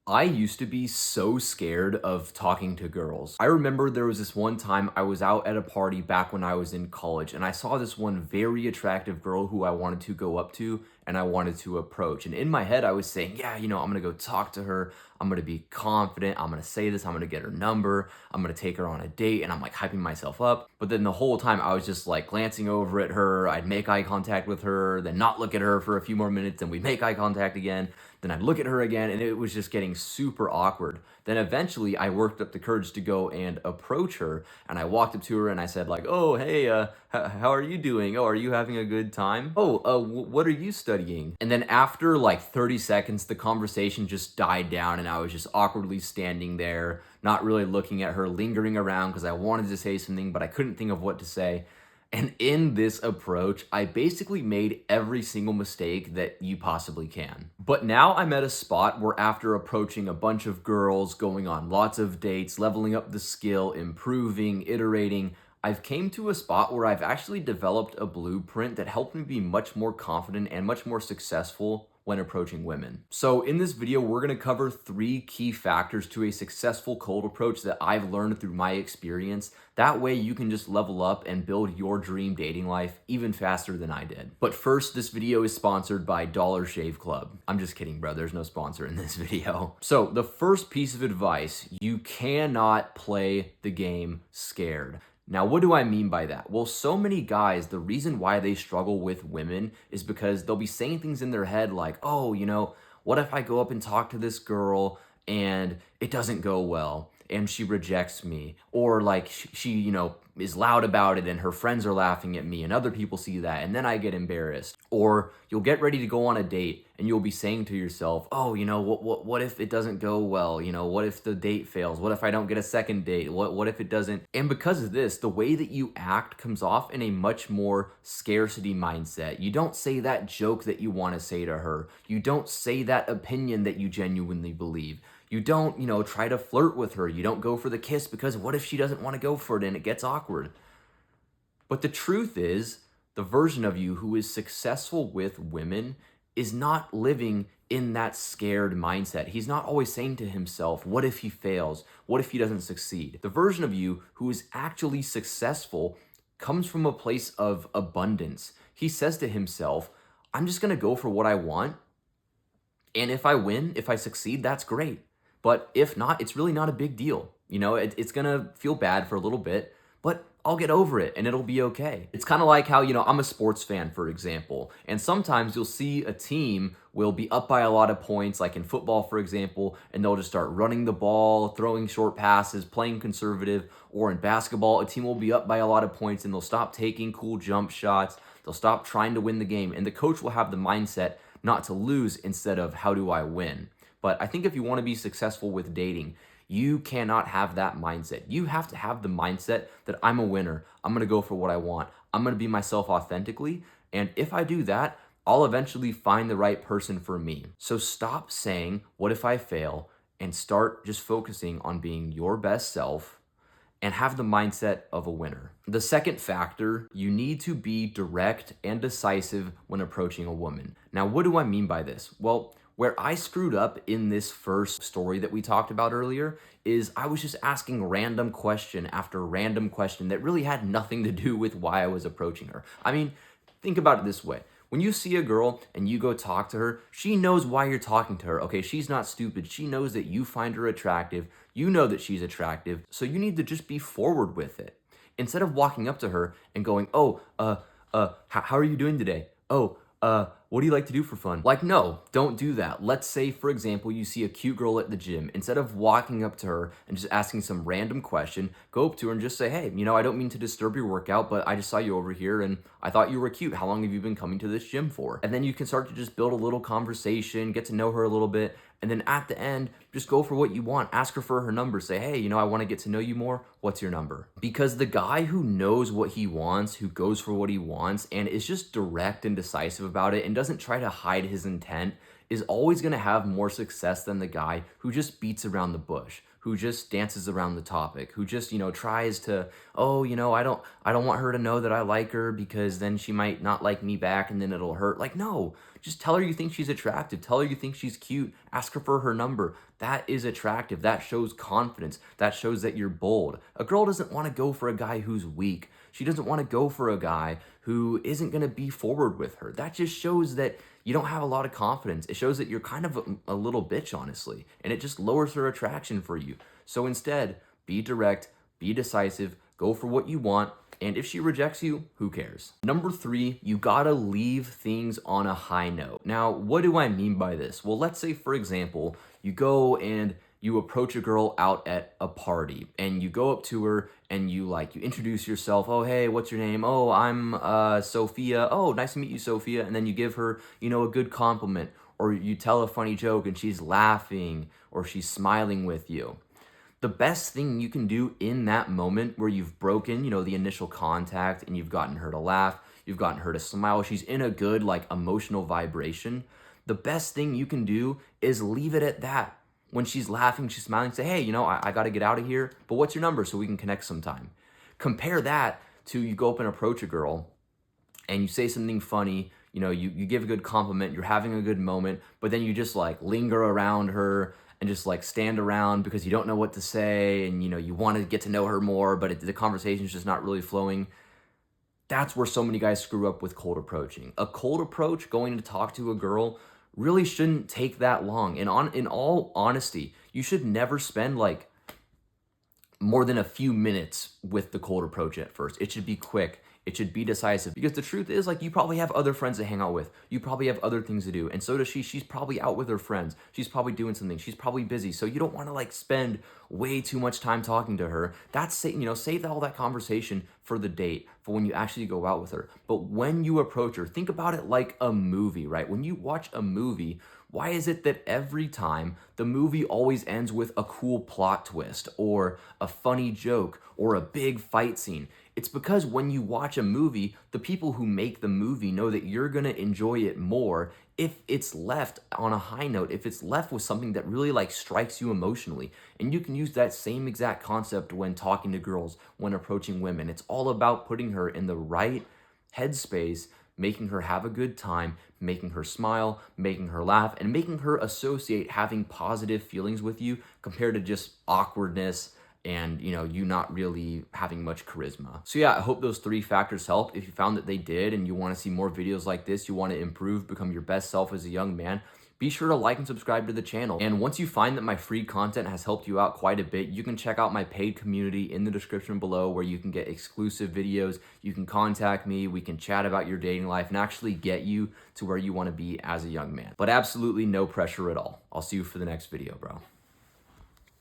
I used to be so scared of talking to girls. I remember there was this one time I was out at a party back when I was in college, and I saw this one very attractive girl who I wanted to go up to and I wanted to approach. And in my head, I was saying, yeah, I'm gonna go talk to her. I'm gonna be confident. I'm gonna say this. I'm gonna get her number. I'm gonna take her on a date. And I'm like hyping myself up. But then the whole time I was just like glancing over at her. I'd make eye contact with her, then not look at her for a few more minutes, and we'd make eye contact again. Then I'd look at her again, and it was just getting super awkward. Then eventually, I worked up the courage to go and approach her, and I walked up to her and I said like, "Oh, hey, how are you doing? Oh, are you having a good time? Oh, what are you studying?" And then after like 30 seconds, the conversation just died down, and I was just awkwardly standing there, not really looking at her, lingering around because I wanted to say something, but I couldn't think of what to say. And in this approach, I basically made every single mistake that you possibly can. But now I'm at a spot where after approaching a bunch of girls, going on lots of dates, leveling up the skill, improving, iterating, I've came to a spot where I've actually developed a blueprint that helped me be much more confident and much more successful when approaching women. So in this video, we're gonna cover 3 key factors to a successful cold approach that I've learned through my experience. That way you can just level up and build your dream dating life even faster than I did. But first, this video is sponsored by Dollar Shave Club. I'm just kidding, bro. There's no sponsor in this video. So the first piece of advice, you cannot play the game scared. Now, what do I mean by that? Well, so many guys, the reason why they struggle with women is because they'll be saying things in their head like, oh, what if I go up and talk to this girl and it doesn't go well and she rejects me? Or like she is loud about it and her friends are laughing at me and other people see that and then I get embarrassed. Or you'll get ready to go on a date and you'll be saying to yourself, oh, what if it doesn't go well? What if the date fails? What if I don't get a second date? What if it doesn't? And because of this, the way that you act comes off in a much more scarcity mindset. You don't say that joke that you want to say to her. You don't say that opinion that you genuinely believe. You don't, try to flirt with her. You don't go for the kiss because what if she doesn't want to go for it and it gets awkward? But the truth is, the version of you who is successful with women is not living in that scared mindset. He's not always saying to himself, what if he fails? What if he doesn't succeed? The version of you who is actually successful comes from a place of abundance. He says to himself, I'm just going to go for what I want. And if I win, if I succeed, that's great. But if not, it's really not a big deal. It's going to feel bad for a little bit, but I'll get over it and it'll be okay. It's kind of like how, I'm a sports fan, for example, and sometimes you'll see a team will be up by a lot of points, like in football, for example, and they'll just start running the ball, throwing short passes, playing conservative, or in basketball, a team will be up by a lot of points and they'll stop taking cool jump shots. They'll stop trying to win the game, and the coach will have the mindset not to lose instead of how do I win. But I think if you want to be successful with dating, you cannot have that mindset. You have to have the mindset that I'm a winner. I'm going to go for what I want. I'm going to be myself authentically. And if I do that, I'll eventually find the right person for me. So stop saying, what if I fail? And start just focusing on being your best self and have the mindset of a winner. The second factor, you need to be direct and decisive when approaching a woman. Now, what do I mean by this? Well, where I screwed up in this first story that we talked about earlier is I was just asking random question after random question that really had nothing to do with why I was approaching her. I mean, think about it this way. When you see a girl and you go talk to her, she knows why you're talking to her, okay? She's not stupid. She knows that you find her attractive. You know that she's attractive. So you need to just be forward with it. Instead of walking up to her and going, oh, how are you doing today? Oh, what do you like to do for fun? Like, no, don't do that. Let's say, for example, you see a cute girl at the gym. Instead of walking up to her and just asking some random question, go up to her and just say, hey, I don't mean to disturb your workout, but I just saw you over here and I thought you were cute. How long have you been coming to this gym for? And then you can start to just build a little conversation, get to know her a little bit. And then at the end, just go for what you want. Ask her for her number. Say, hey, I want to get to know you more. What's your number? Because the guy who knows what he wants, who goes for what he wants, and is just direct and decisive about it and doesn't try to hide his intent, is always going to have more success than the guy who just beats around the bush, who just dances around the topic, who just, tries to, oh, I don't want her to know that I like her because then she might not like me back and then it'll hurt. Like, no, just tell her you think she's attractive. Tell her you think she's cute. Ask her for her number. That is attractive. That shows confidence. That shows that you're bold. A girl doesn't want to go for a guy who's weak. She doesn't want to go for a guy who isn't going to be forward with her. That just shows that you don't have a lot of confidence. It shows that you're kind of a little bitch, honestly, and it just lowers her attraction for you. So instead, be direct, be decisive, go for what you want, and if she rejects you, who cares? Number 3, you gotta leave things on a high note. Now, what do I mean by this? Well, let's say, for example, you go and you approach a girl out at a party and you go up to her and you introduce yourself. Oh, hey, what's your name? Oh, I'm Sophia. Oh, nice to meet you, Sophia. And then you give her, a good compliment, or you tell a funny joke and she's laughing or she's smiling with you. The best thing you can do in that moment where you've broken, the initial contact and you've gotten her to laugh, you've gotten her to smile, she's in a good emotional vibration. The best thing you can do is leave it at that. When she's laughing, she's smiling, say, hey, I got to get out of here, but what's your number so we can connect sometime? Compare that to you go up and approach a girl and you say something funny, you give a good compliment, you're having a good moment, but then you just linger around her and just stand around because you don't know what to say and you want to get to know her more, but the conversation's just not really flowing. That's where so many guys screw up with cold approaching. A cold approach, going to talk to a girl, really shouldn't take that long. And in all honesty, you should never spend more than a few minutes with the cold approach at first. It should be quick. It should be decisive, because the truth is you probably have other friends to hang out with. You probably have other things to do. And so does she. She's probably out with her friends. She's probably doing something. She's probably busy. So you don't want to spend way too much time talking to her. That's, save all that conversation for the date, for when you actually go out with her. But when you approach her, think about it like a movie, right? When you watch a movie, why is it that every time the movie always ends with a cool plot twist or a funny joke or a big fight scene? It's because when you watch a movie, the people who make the movie know that you're going to enjoy it more if it's left on a high note, if it's left with something that really strikes you emotionally. And you can use that same exact concept when talking to girls, when approaching women. It's all about putting her in the right headspace, making her have a good time, making her smile, making her laugh, and making her associate having positive feelings with you compared to just awkwardness and you not really having much charisma. So yeah, I hope those 3 factors help. If you found that they did and you want to see more videos like this, you want to improve, become your best self as a young man, be sure to like and subscribe to the channel. And once you find that my free content has helped you out quite a bit, you can check out my paid community in the description below, where you can get exclusive videos, you can contact me, we can chat about your dating life and actually get you to where you want to be as a young man. But absolutely no pressure at all. I'll see you for the next video, bro.